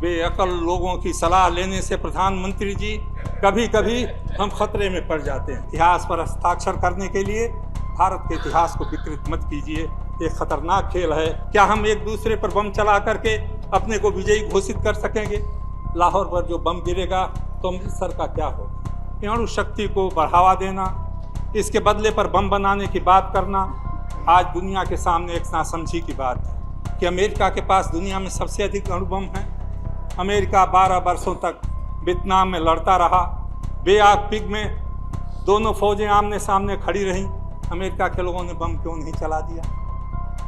बेअकल लोगों की सलाह लेने से प्रधानमंत्री जी कभी कभी हम खतरे में पड़ जाते हैं। इतिहास पर हस्ताक्षर करने के लिए भारत के इतिहास को विकृत मत कीजिए, ये खतरनाक खेल है। क्या हम एक दूसरे पर बम चला करके अपने को विजयी घोषित कर सकेंगे? लाहौर पर जो बम गिरेगा तो अमृतसर का क्या होगा? अणु शक्ति को बढ़ावा देना, इसके बदले पर बम बनाने की बात करना आज दुनिया के सामने एक नासमझी की बात है कि अमेरिका के पास दुनिया में सबसे अधिक अणु बम है। अमेरिका 12 वर्षों तक वियतनाम में लड़ता रहा, बेआग पिग में दोनों फौजें आमने सामने खड़ी रहीं। अमेरिका के लोगों ने बम क्यों नहीं चला दिया?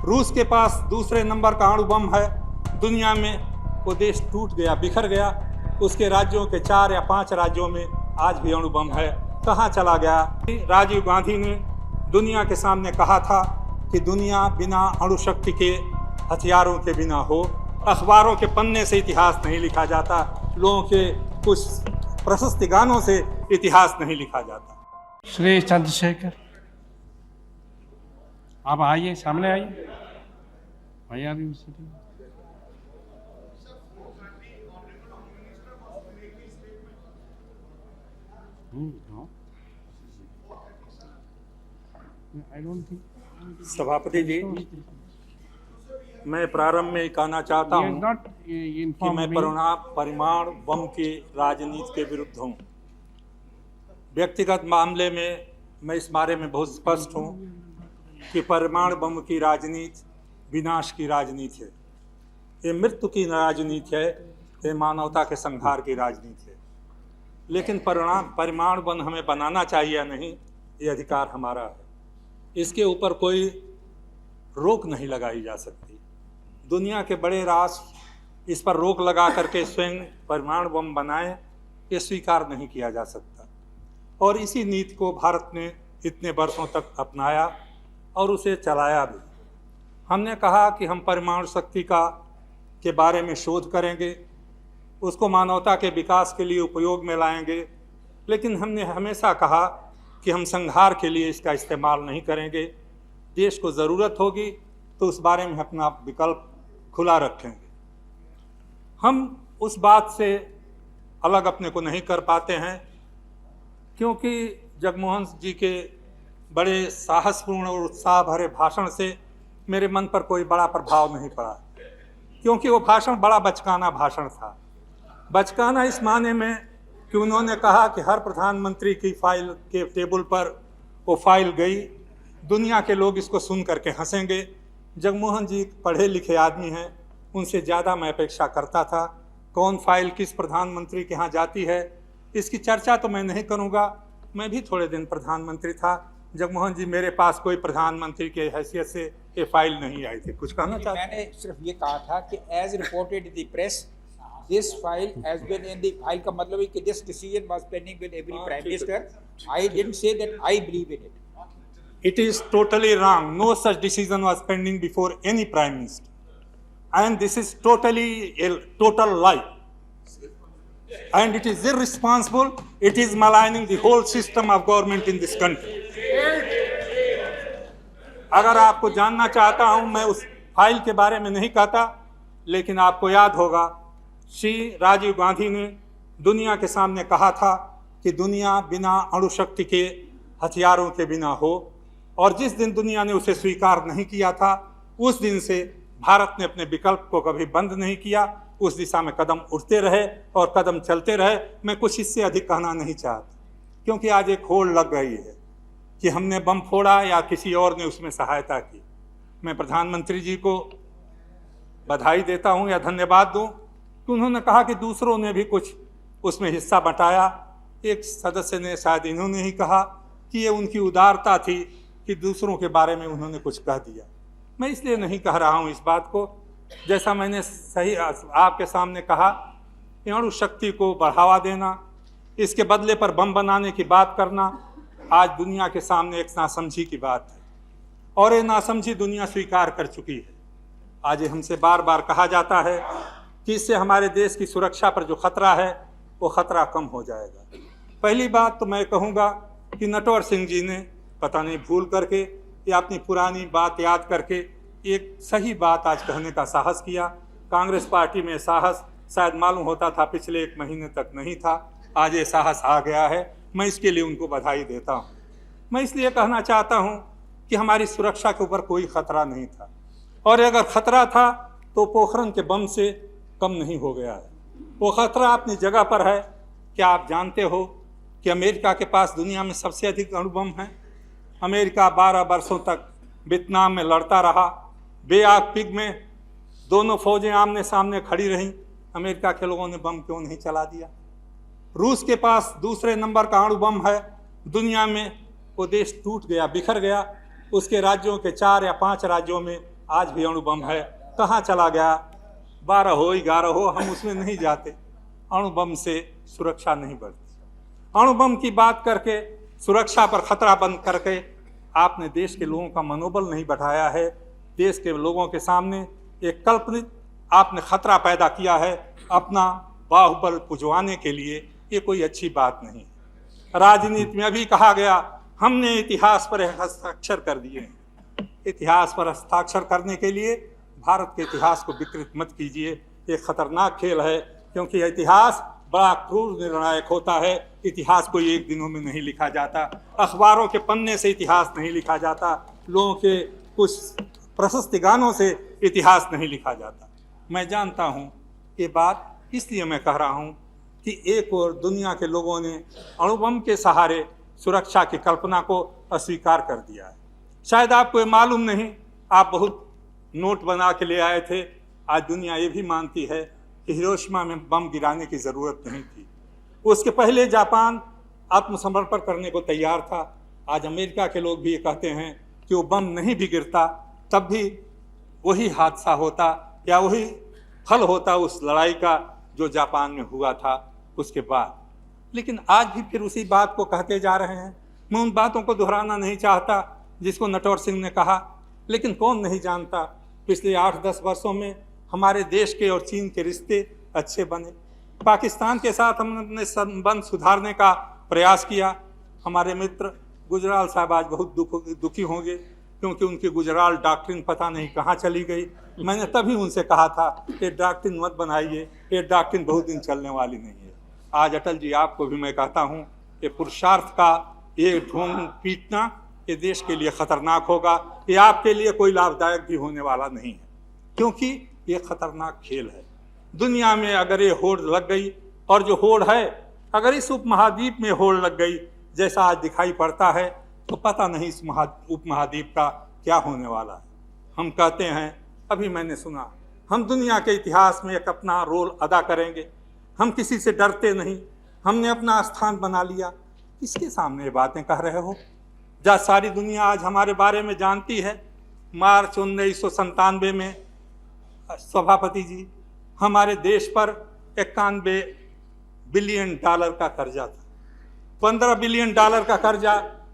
रूस के पास दूसरे नंबर का अणु बम है दुनिया में। वो देश टूट गया, बिखर गया। उसके राज्यों के 4 या 5 राज्यों में आज भी अणु बम है। कहाँ चला गया? राजीव गांधी ने दुनिया के सामने कहा था कि दुनिया बिना अणु शक्ति के हथियारों के बिना हो। अखबारों के पन्ने से इतिहास नहीं लिखा जाता, लोगों के कुछ प्रशस्ति गानों से इतिहास नहीं लिखा जाता। श्री चंद्रशेखर, आप आइए, सामने आइए। सभापति जी, मैं प्रारंभ में कहना चाहता हूँ कि मैं परमाणु बम की राजनीति के विरुद्ध हूँ। व्यक्तिगत मामले में मैं इस बारे में बहुत स्पष्ट हूँ कि परमाणु बम की राजनीति विनाश की राजनीति है, ये मृत्यु की राजनीति है, ये मानवता के संहार की राजनीति है। लेकिन परमाणु बम हमें बनाना चाहिए या नहीं, ये अधिकार हमारा है। इसके ऊपर कोई रोक नहीं लगाई जा सकती। दुनिया के बड़े राष्ट्र इस पर रोक लगा करके स्वयं परमाणु बम बनाएं, ये स्वीकार नहीं किया जा सकता। और इसी नीति को भारत ने इतने वर्षों तक अपनाया और उसे चलाया भी। हमने कहा कि हम परमाणु शक्ति के बारे में शोध करेंगे, उसको मानवता के विकास के लिए उपयोग में लाएंगे, लेकिन हमने हमेशा कहा कि हम संहार के लिए इसका इस्तेमाल नहीं करेंगे। देश को ज़रूरत होगी तो उस बारे में अपना विकल्प खुला रखेंगे। हम उस बात से अलग अपने को नहीं कर पाते हैं क्योंकि जगमोहन जी के बड़े साहसपूर्ण और उत्साह भरे भाषण से मेरे मन पर कोई बड़ा प्रभाव नहीं पड़ा, क्योंकि वो भाषण बड़ा बचकाना भाषण था। बचकाना इस माने में कि उन्होंने कहा कि हर प्रधानमंत्री की फाइल के टेबल पर वो फाइल गई, दुनिया के लोग इसको सुन करके हंसेंगे। जगमोहन जी पढ़े लिखे आदमी हैं, उनसे ज़्यादा मैं अपेक्षा करता था। कौन फाइल किस प्रधानमंत्री के यहाँ जाती है इसकी चर्चा तो मैं नहीं करूँगा। मैं भी थोड़े दिन प्रधानमंत्री था। जगमोहन जी, मेरे पास कोई प्रधानमंत्री के हैसियत से ये फाइल नहीं आई थी। कुछ कहना चाहते? मैंने सिर्फ ये कहा था कि as reported in the press this file has been in the file का मतलब है कि this decision was pending with every prime minister. I didn't say that I believe in it. It is totally wrong. No such decision was pending before any prime minister, and this is totally a total lie. And it is irresponsible. It is maligning the whole system of government in this country. अगर आपको जानना चाहता हूं, मैं उस file के बारे में नहीं कहता, लेकिन आपको याद होगा श्री राजीव गांधी ने दुनिया के सामने कहा था कि दुनिया बिना अणु शक्ति के हथियारों के बिना हो। और जिस दिन दुनिया ने उसे स्वीकार नहीं किया था, उस दिन से भारत ने अपने विकल्प को कभी बंद नहीं किया। उस दिशा में कदम उठते रहे और कदम चलते रहे। मैं कुछ इससे अधिक कहना नहीं चाहता, क्योंकि आज एक होड़ लग गई है कि हमने बम फोड़ा या किसी और ने उसमें सहायता की। मैं प्रधानमंत्री जी को बधाई देता हूं या धन्यवाद दूं कि उन्होंने कहा कि दूसरों ने भी कुछ उसमें हिस्सा बटाया। एक सदस्य ने, शायद इन्होंने ही कहा कि ये उनकी उदारता थी कि दूसरों के बारे में उन्होंने कुछ कह दिया। मैं इसलिए नहीं कह रहा हूँ इस बात को। जैसा मैंने सही आपके सामने कहा, अणु शक्ति को बढ़ावा देना, इसके बदले पर बम बनाने की बात करना आज दुनिया के सामने एक नासमझी की बात है, और ये नासमझी दुनिया स्वीकार कर चुकी है। आज ये हमसे बार बार कहा जाता है कि इससे हमारे देश की सुरक्षा पर जो खतरा है वो खतरा कम हो जाएगा। पहली बात तो मैं कहूँगा कि नटवर सिंह जी ने पता नहीं भूल करके या अपनी पुरानी बात याद करके एक सही बात आज कहने का साहस किया। कांग्रेस पार्टी में साहस शायद मालूम होता था पिछले 1 महीने तक नहीं था। आज ये साहस आ गया है, मैं इसके लिए उनको बधाई देता हूँ। मैं इसलिए कहना चाहता हूँ कि हमारी सुरक्षा के ऊपर कोई खतरा नहीं था, और अगर खतरा था तो पोखरण के बम से कम नहीं हो गया है। वो खतरा अपनी जगह पर है। क्या आप जानते हो कि अमेरिका के पास दुनिया में सबसे अधिक अणुबम हैं? अमेरिका 12 वर्षों तक वियतनाम में लड़ता रहा, बे आग पिग में दोनों फौजें आमने सामने खड़ी रहीं। अमेरिका के लोगों ने बम क्यों नहीं चला दिया? रूस के पास दूसरे नंबर का अणुबम है दुनिया में, वो देश टूट गया, बिखर गया। उसके राज्यों के 4 या 5 राज्यों में आज भी अणुबम है। कहाँ चला गया? 12 हो 11 हो, हम उसमें नहीं जाते। अणुबम से सुरक्षा नहीं बढ़ती। अणुबम की बात करके, सुरक्षा पर खतरा बंद करके आपने देश के लोगों का मनोबल नहीं बढ़ाया है। देश के लोगों के सामने एक कल्पनित आपने खतरा पैदा किया है अपना बाहुबल पुजवाने के लिए। ये कोई अच्छी बात नहीं है। राजनीति में अभी कहा गया हमने इतिहास पर हस्ताक्षर कर दिए। इतिहास पर हस्ताक्षर करने के लिए भारत के इतिहास को विकृत मत कीजिए। ये खतरनाक खेल है, क्योंकि इतिहास बड़ा क्रूर निर्णायक होता है। इतिहास कोई 1 दिनों में नहीं लिखा जाता, अखबारों के पन्ने से इतिहास नहीं लिखा जाता, लोगों के कुछ प्रशस्ति गानों से इतिहास नहीं लिखा जाता। मैं जानता हूँ ये बात, इसलिए मैं कह रहा हूँ कि एक और दुनिया के लोगों ने अणुबम के सहारे सुरक्षा की कल्पना को अस्वीकार कर दिया है। शायद आपको ये मालूम नहीं, आप बहुत नोट बना के ले आए थे। आज दुनिया ये भी मानती है कि हिरोशिमा में बम गिराने की ज़रूरत नहीं थी। उसके पहले जापान आत्मसमर्पण करने को तैयार था। आज अमेरिका के लोग भी ये कहते हैं कि वो बम नहीं भी गिरता तब भी वही हादसा होता या वही फल होता उस लड़ाई का जो जापान में हुआ था उसके बाद। लेकिन आज भी फिर उसी बात को कहते जा रहे हैं। मैं उन बातों को दोहराना नहीं चाहता जिसको नटवर सिंह ने कहा, लेकिन कौन नहीं जानता पिछले 8-10 वर्षों में हमारे देश के और चीन के रिश्ते अच्छे बने। पाकिस्तान के साथ हमने संबंध सुधारने का प्रयास किया। हमारे मित्र गुजराल साहब आज बहुत दुखी होंगे, क्योंकि उनकी गुजराल डॉक्ट्रिन पता नहीं कहाँ चली गई। मैंने तभी उनसे कहा था कि डॉक्ट्रिन मत बनाइए, ये डॉक्ट्रिन बहुत दिन चलने वाली नहीं है। आज अटल जी आपको भी मैं कहता हूँ कि पुरुषार्थ का ये ढोंग पीटना ये देश के लिए खतरनाक होगा। ये आपके लिए कोई लाभदायक भी होने वाला नहीं है, क्योंकि ये खतरनाक खेल है। दुनिया में अगर ये होड़ लग गई, और जो होड़ है अगर इस उपमहाद्वीप में होड़ लग गई जैसा आज दिखाई पड़ता है, तो पता नहीं इस उपमहाद्वीप का क्या होने वाला है। हम कहते हैं, अभी मैंने सुना, हम दुनिया के इतिहास में एक अपना रोल अदा करेंगे, हम किसी से डरते नहीं, हमने अपना स्थान बना लिया। किसके सामने ये बातें कह रहे हो? जब सारी दुनिया आज हमारे बारे में जानती है। मार्च 1997 में सभापति जी हमारे देश पर 91 बिलियन डॉलर का कर्जा था। 15 बिलियन डॉलर का कर्जा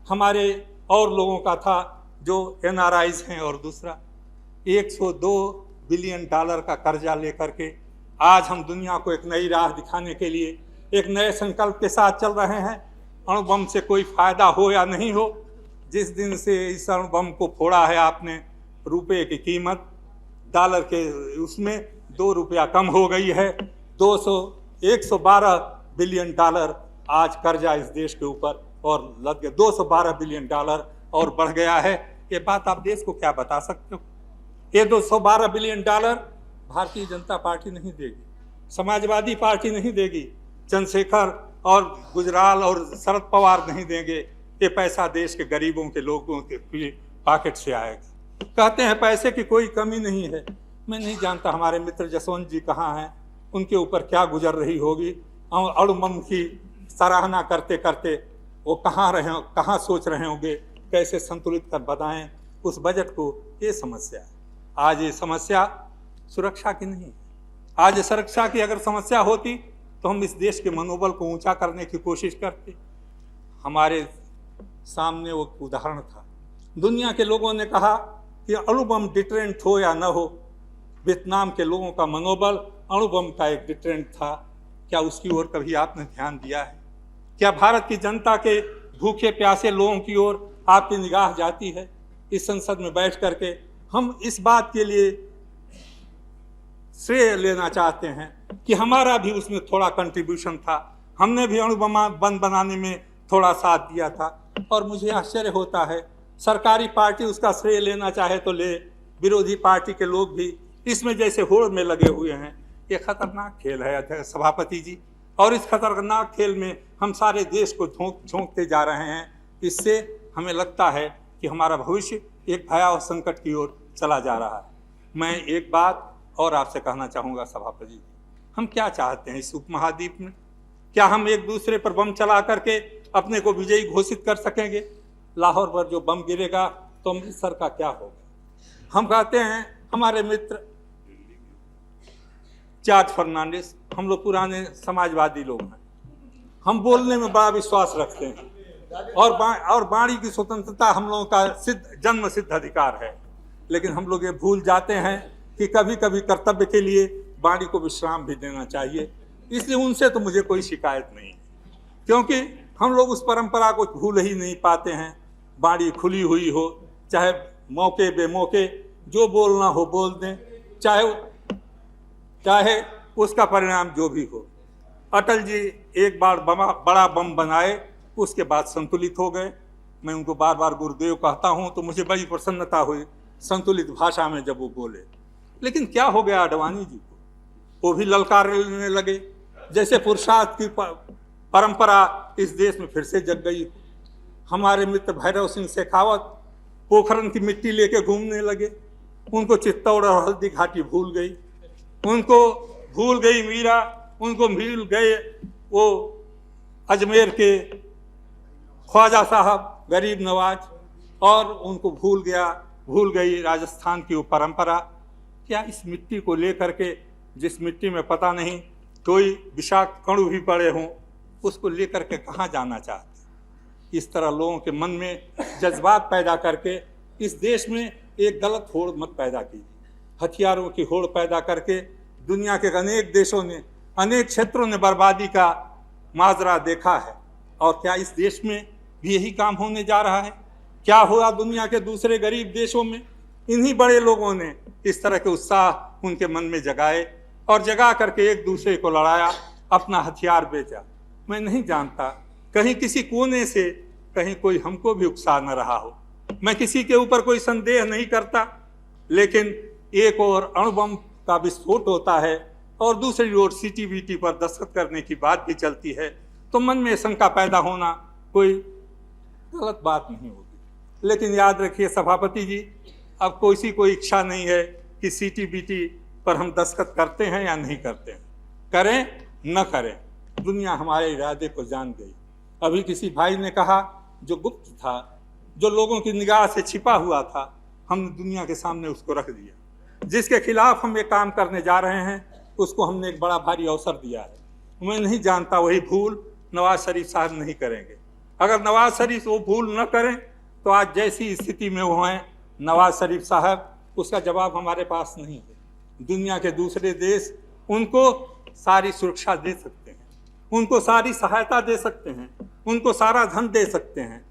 हमारे और लोगों का था जो NRIs हैं, और दूसरा 102 बिलियन डॉलर का कर्जा लेकर के आज हम दुनिया को एक नई राह दिखाने के लिए एक नए संकल्प के साथ चल रहे हैं। अणुबम से कोई फायदा हो या नहीं हो, जिस दिन से इस अणुबम को फोड़ा है आपने, रुपए की कीमत डॉलर के उसमें 2 रुपया कम हो गई है। 112 बिलियन डॉलर आज कर्जा इस देश के ऊपर और लग गया। 212 बिलियन डॉलर और बढ़ गया है। ये बात आप देश को क्या बता सकते हो? ये 212 billion dollar Bharatiya Janata party नहीं देगी, समाजवादी पार्टी नहीं देगी, चंद्रशेखर और गुजराल और शरद पवार नहीं देंगे। ये पैसा देश के गरीबों के लोगों के पॉकेट से आएगा। कहते हैं पैसे की कोई कमी नहीं है। मैं नहीं जानता हमारे मित्र जसवंत जी कहाँ हैं, उनके ऊपर क्या गुजर रही होगी। अणुबम की सराहना करते करते वो कहाँ सोच रहे होंगे कैसे संतुलित कर बताएं उस बजट को। ये समस्या है। आज ये समस्या सुरक्षा की नहीं है। आज ये सुरक्षा की अगर समस्या होती तो हम इस देश के मनोबल को ऊंचा करने की कोशिश करते। हमारे सामने वो उदाहरण था। दुनिया के लोगों ने कहा कि अणुबम डिटरेंट हो या न हो, वियतनाम के लोगों का मनोबल अणुबम का एक डिटरेंट था। क्या उसकी ओर कभी आपने ध्यान दिया है? क्या भारत की जनता के भूखे प्यासे लोगों की ओर आपकी निगाह जाती है? इस संसद में बैठ करके हम इस बात के लिए श्रेय लेना चाहते हैं कि हमारा भी उसमें थोड़ा कंट्रीब्यूशन था, हमने भी अणु बम बनाने में थोड़ा साथ दिया था। और मुझे आश्चर्य होता है, सरकारी पार्टी उसका श्रेय लेना चाहे तो ले, विरोधी पार्टी के लोग भी इसमें जैसे होड़ में लगे हुए हैं। ये खतरनाक खेल है अध्यक्ष सभापति जी, और इस खतरनाक खेल में हम सारे देश को झोंकते जा रहे हैं। इससे हमें लगता है कि हमारा भविष्य एक भयावह संकट की ओर चला जा रहा है। मैं एक बात और आपसे कहना चाहूँगा सभापति जी, हम क्या चाहते हैं इस उपमहाद्वीप में? क्या हम एक दूसरे पर बम चला करके अपने को विजयी घोषित कर सकेंगे? लाहौर पर जो बम गिरेगा तो अमृतसर का क्या होगा? हम कहते हैं, हमारे मित्र जॉर्ज फर्नांडिस, हम लोग पुराने समाजवादी लोग हैं, हम बोलने में बड़ा विश्वास रखते हैं, और वाणी की स्वतंत्रता हम लोगों का जन्म सिद्ध अधिकार है। लेकिन हम लोग ये भूल जाते हैं कि कभी कभी कर्तव्य के लिए वाणी को विश्राम भी देना चाहिए। इसलिए उनसे तो मुझे कोई शिकायत नहीं है, क्योंकि हम लोग उस परंपरा को भूल ही नहीं पाते हैं। वाणी खुली हुई हो, चाहे मौके बेमौके जो बोलना हो बोल दें, चाहे उसका परिणाम जो भी हो। अटल जी एक बार बड़ा बम बनाए, उसके बाद संतुलित हो गए। मैं उनको बार बार गुरुदेव कहता हूँ, तो मुझे बड़ी प्रसन्नता हुई संतुलित भाषा में जब वो बोले। लेकिन क्या हो गया आडवाणी जी को? वो भी ललकारने लगे, जैसे पुरुषार्थ की परंपरा इस देश में फिर से जग गई। हमारे मित्र भैरव सिंह शेखावत पोखरन की मिट्टी लेके घूमने लगे, उनको चित्तौड़ और हल्दी घाटी भूल गई, उनको भूल गई मीरा, उनको भूल गए वो अजमेर के ख्वाजा साहब गरीब नवाज, और उनको भूल गई राजस्थान की वो परंपरा। क्या इस मिट्टी को लेकर के, जिस मिट्टी में पता नहीं कोई विषाक्त कणु भी पड़े हों, उसको लेकर के कहाँ जाना चाहते? इस तरह लोगों के मन में जज्बात पैदा करके इस देश में एक गलत होड़ मत पैदा कीजिए। हथियारों की होड़ पैदा करके दुनिया के अनेक देशों ने, अनेक क्षेत्रों ने बर्बादी का माजरा देखा है। और क्या इस देश में भी यही काम होने जा रहा है? क्या हुआ दुनिया के दूसरे गरीब देशों में? इन्हीं बड़े लोगों ने इस तरह के उत्साह उनके मन में जगाए, और जगा करके एक दूसरे को लड़ाया, अपना हथियार बेचा। मैं नहीं जानता, कहीं किसी कोने से कहीं कोई हमको भी उकसा न रहा हो। मैं किसी के ऊपर कोई संदेह नहीं करता, लेकिन एक और अणुबम का विस्फोट होता है और दूसरी ओर CTBT पर दस्तखत करने की बात भी चलती है, तो मन में शंका पैदा होना कोई गलत बात नहीं होगी। लेकिन याद रखिए सभापति जी, अब कोई इच्छा नहीं है कि CTBT पर हम दस्तखत करते हैं या नहीं करते हैं, करें न करें, दुनिया हमारे इरादे को जान गई। अभी किसी भाई ने कहा, जो गुप्त था, जो लोगों की निगाह से छिपा हुआ था, हमने दुनिया के सामने उसको रख दिया। जिसके खिलाफ हम ये काम करने जा रहे हैं, उसको हमने एक बड़ा भारी अवसर दिया है। मैं नहीं जानता वही भूल नवाज शरीफ साहब नहीं करेंगे। अगर नवाज शरीफ वो भूल न करें तो आज जैसी स्थिति में वो हैं नवाज शरीफ साहब, उसका जवाब हमारे पास नहीं है। दुनिया के दूसरे देश उनको सारी सुरक्षा दे सकते हैं, उनको सारी सहायता दे सकते हैं, उनको सारा धन दे सकते हैं।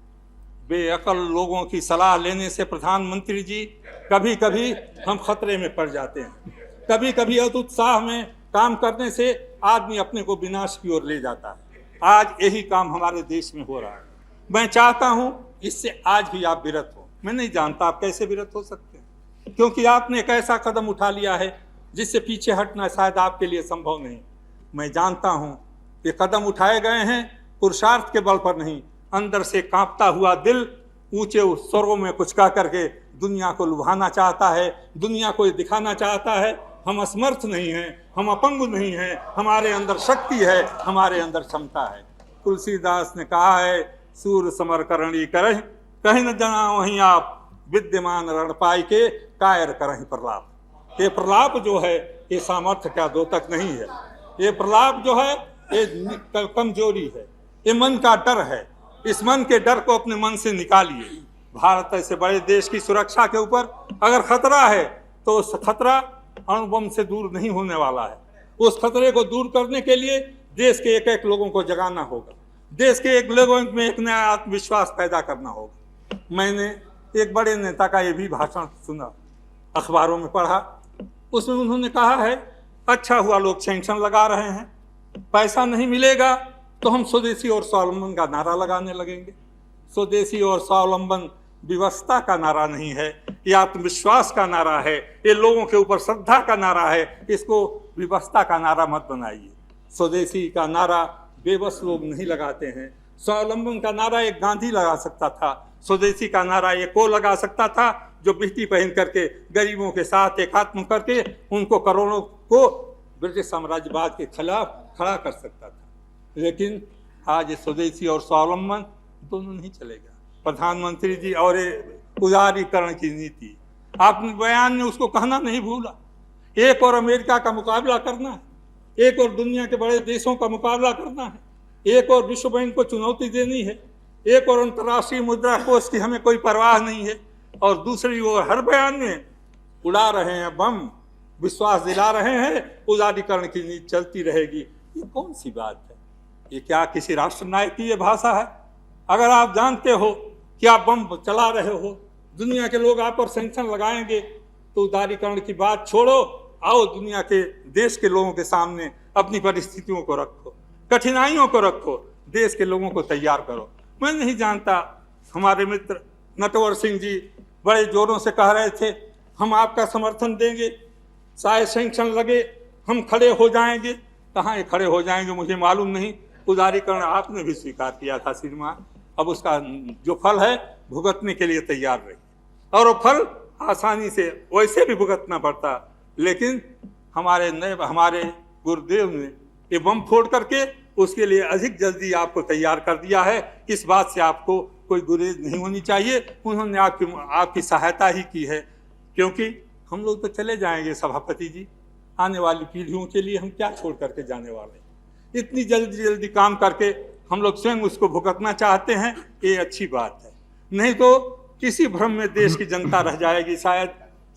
बेअकल लोगों की सलाह लेने से प्रधानमंत्री जी कभी कभी हम खतरे में पड़ जाते हैं। कभी कभी अत्युत्साह में काम करने से आदमी अपने को विनाश की ओर ले जाता है। आज यही काम हमारे देश में हो रहा है। मैं चाहता हूं इससे आज भी आप विरत हो। मैं नहीं जानता आप कैसे विरत हो सकते हैं, क्योंकि आपने एक ऐसा कदम उठा लिया है जिससे पीछे हटना शायद आपके लिए संभव नहीं। मैं जानता हूं ये कदम उठाए गए हैं पुरुषार्थ के बल पर नहीं, अंदर से कांपता हुआ दिल ऊंचे स्वरों में कुछ कह करके दुनिया को लुभाना चाहता है, दुनिया को दिखाना चाहता है हम असमर्थ नहीं हैं, हम अपंग नहीं हैं, हमारे अंदर शक्ति है, हमारे अंदर क्षमता है। तुलसीदास ने कहा है, सूर समर करणी करहि कहीं न जना वहीं आप, विद्यमान रण पाई के कायर करहि प्रलाप। ये प्रलाप जो है ये सामर्थ्य का द्योतक नहीं है। ये प्रलाप जो है ये कमजोरी है, ये मन का डर है। इस मन के डर को अपने मन से निकालिए। भारत ऐसे बड़े देश की सुरक्षा के ऊपर अगर खतरा है तो उस खतरा अणुबम से दूर नहीं होने वाला है। उस खतरे को दूर करने के लिए देश के एक एक लोगों को जगाना होगा, देश के एक लोगों में एक नया आत्मविश्वास पैदा करना होगा। मैंने एक बड़े नेता का ये भी भाषण सुना, अखबारों में पढ़ा। उसमें उन्होंने कहा है अच्छा हुआ लोग सैंक्शन लगा रहे हैं। पैसा नहीं मिलेगा तो हम स्वदेशी और स्वावलंबन का नारा लगाने लगेंगे। स्वदेशी और स्वावलंबन व्यवस्था का नारा नहीं है, ये आत्मविश्वास का नारा है, ये लोगों के ऊपर श्रद्धा का नारा है। इसको व्यवस्था का नारा मत बनाइए। स्वदेशी का नारा बेबस लोग नहीं लगाते हैं। स्वावलंबन का नारा एक गांधी लगा सकता था, स्वदेशी का नारा एक वो लगा सकता था जो बिस्ती पहन करके गरीबों के साथ एकात्म करके उनको करोड़ों को ब्रिटिश साम्राज्यवाद के खिलाफ खड़ा कर सकता था। लेकिन आज स्वदेशी और स्वावलंबन दोनों नहीं चलेगा। प्रधानमंत्री जी और उदारीकरण की नीति, आपने बयान में उसको कहना नहीं भूला। एक और अमेरिका का मुकाबला करना है, एक और दुनिया के बड़े देशों का मुकाबला करना है, एक और विश्व बैंक को चुनौती देनी है, एक और अंतर्राष्ट्रीय मुद्रा कोष की हमें कोई परवाह नहीं है, और दूसरी ओर हर बयान में उड़ा रहे हैं बम, विश्वास दिला रहे हैं उदारीकरण की नीति चलती रहेगी। ये कौन सी बात है? ये क्या किसी राष्ट्र नायक की ये भाषा है? अगर आप जानते हो कि आप बम चला रहे हो, दुनिया के लोग आप पर सैंक्शन लगाएंगे, तो उदारीकरण की बात छोड़ो, आओ दुनिया के देश के लोगों के सामने अपनी परिस्थितियों को रखो, कठिनाइयों को रखो, देश के लोगों को तैयार करो। मैं नहीं जानता, हमारे मित्र नटवर सिंह जी बड़े जोरों से कह रहे थे हम आपका समर्थन देंगे, चाहे सैंक्शन लगे हम खड़े हो जाएंगे। कहाँ ये खड़े हो जाएंगे मुझे मालूम नहीं। उदारीकरण आपने भी स्वीकार किया था श्रीमान, अब उसका जो फल है भुगतने के लिए तैयार रही, और वो फल आसानी से वैसे भी भुगतना पड़ता, लेकिन हमारे गुरुदेव ने ये बम फोड़ करके उसके लिए अधिक जल्दी आपको तैयार कर दिया है। इस बात से आपको कोई गुरेज नहीं होनी चाहिए। उन्होंने आपकी सहायता ही की है, क्योंकि हम लोग तो चले जाएंगे सभापति जी, आने वाली पीढ़ियों के लिए हम क्या छोड़ करके जाने वाले हैं? इतनी जल्दी काम करके हम लोग स्वयं उसको भुगतना चाहते हैं, ये अच्छी बात है। नहीं तो किसी भ्रम में देश की जनता रह जाएगी शायद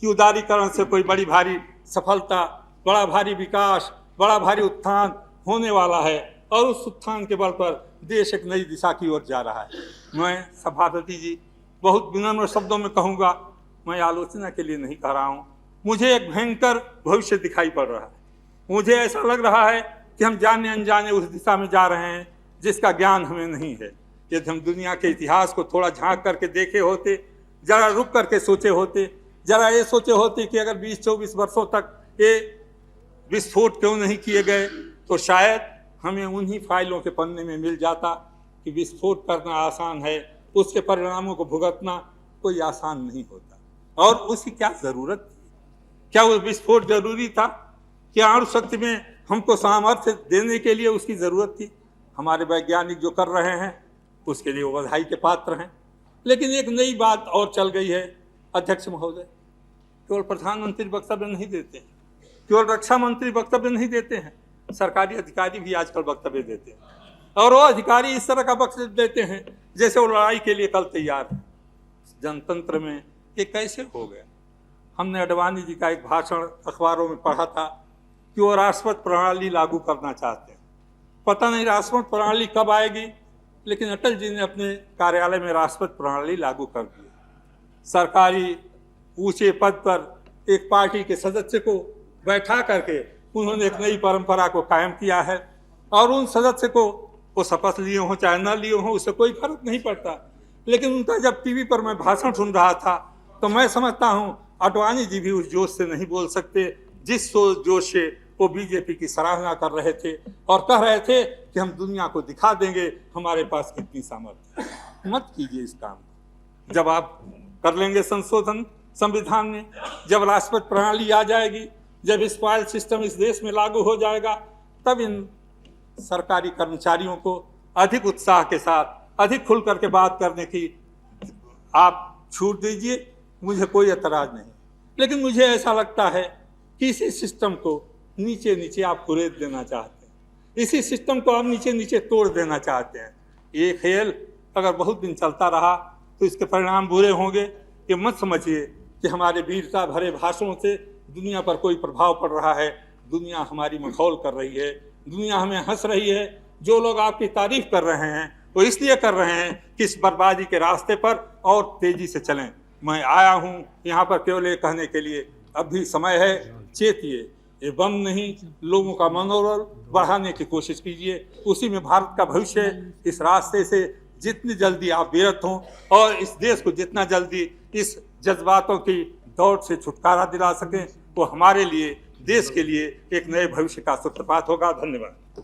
कि उदारीकरण से कोई बड़ी भारी सफलता, बड़ा भारी विकास, बड़ा भारी उत्थान होने वाला है, और उस उत्थान के बल पर देश एक नई दिशा की ओर जा रहा है। मैं सभापति जी बहुत विनम्र शब्दों में कहूँगा, मैं आलोचना के लिए नहीं कह रहा हूँ, मुझे एक भयंकर भविष्य दिखाई पड़ रहा है। मुझे ऐसा लग रहा है कि हम जाने अनजाने उस दिशा में जा रहे हैं जिसका ज्ञान हमें नहीं है। यदि हम दुनिया के इतिहास को थोड़ा झांक करके देखे होते, जरा रुक करके सोचे होते, जरा ये सोचे होते कि अगर 20-24 वर्षों तक ये विस्फोट क्यों नहीं किए गए, तो शायद हमें उन्हीं फाइलों के पन्ने में मिल जाता कि विस्फोट करना आसान है, उसके परिणामों को भुगतना कोई आसान नहीं होता। और उसकी क्या ज़रूरत थी? क्या वो विस्फोट जरूरी था? क्या अणु शक्ति में हमको सामर्थ्य देने के लिए उसकी ज़रूरत थी? हमारे वैज्ञानिक जो कर रहे हैं उसके लिए वो बधाई के पात्र हैं। लेकिन एक नई बात और चल गई है अध्यक्ष महोदय, केवल प्रधानमंत्री वक्तव्य नहीं देते हैं, केवल रक्षा मंत्री वक्तव्य नहीं देते हैं, सरकारी अधिकारी भी आजकल वक्तव्य देते हैं, और वो अधिकारी इस तरह का वक्तव्य देते हैं जैसे वो लड़ाई के लिए कल तैयार है। जनतंत्र में ये कैसे हो गया? हमने अडवाणी जी का एक भाषण अखबारों में पढ़ा था कि वो राष्ट्रपति प्रणाली लागू करना चाहते हैं। पता नहीं राष्ट्रपति प्रणाली कब आएगी, लेकिन अटल जी ने अपने कार्यालय में राष्ट्रपति प्रणाली लागू कर दी। सरकारी ऊंचे पद पर एक पार्टी के सदस्य को बैठा करके उन्होंने एक नई परंपरा को कायम किया है, और उन सदस्य को वो शपथ लिए हों चाहे न लिए हों उससे कोई फर्क नहीं पड़ता। लेकिन उनका जब टीवी पर मैं भाषण सुन रहा था तो मैं समझता हूँ अडवाणी जी भी उस जोश से नहीं बोल सकते जिस जोश से वो बीजेपी की सराहना कर रहे थे और कह रहे थे कि हम दुनिया को दिखा देंगे हमारे पास कितनी सामर्थ्य है। मत कीजिए इस काम को। जब आप कर लेंगे संशोधन संविधान में, जब राष्ट्रपति प्रणाली आ जाएगी, जब स्पाइल सिस्टम इस देश में लागू हो जाएगा, तब इन सरकारी कर्मचारियों को अधिक उत्साह के साथ अधिक खुल करके बात करने की आप छूट दीजिए, मुझे कोई एतराज नहीं। लेकिन मुझे ऐसा लगता है कि इसी सिस्टम को नीचे नीचे आप कुरेद देना चाहते हैं, इसी सिस्टम को आप नीचे नीचे तोड़ देना चाहते हैं। ये खेल अगर बहुत दिन चलता रहा तो इसके परिणाम बुरे होंगे। कि मत समझिए कि हमारे वीरता भरे भाषणों से दुनिया पर कोई प्रभाव पड़ रहा है। दुनिया हमारी मखौल कर रही है, दुनिया हमें हंस रही है। जो लोग आपकी तारीफ कर रहे हैं वो इसलिए कर रहे हैं कि इस बर्बादी के रास्ते पर और तेजी से चलें। मैं आया हूँ यहाँ पर केवल ये कहने के लिए अब भी समय है, चेतिए, ये बम नहीं, लोगों का मनोबल बढ़ाने की कोशिश कीजिए। उसी में भारत का भविष्य है। इस रास्ते से जितनी जल्दी आप विरत हों और इस देश को जितना जल्दी इस जज्बातों की दौड़ से छुटकारा दिला सकें, वो हमारे लिए, देश के लिए एक नए भविष्य का सूत्रपात होगा। धन्यवाद।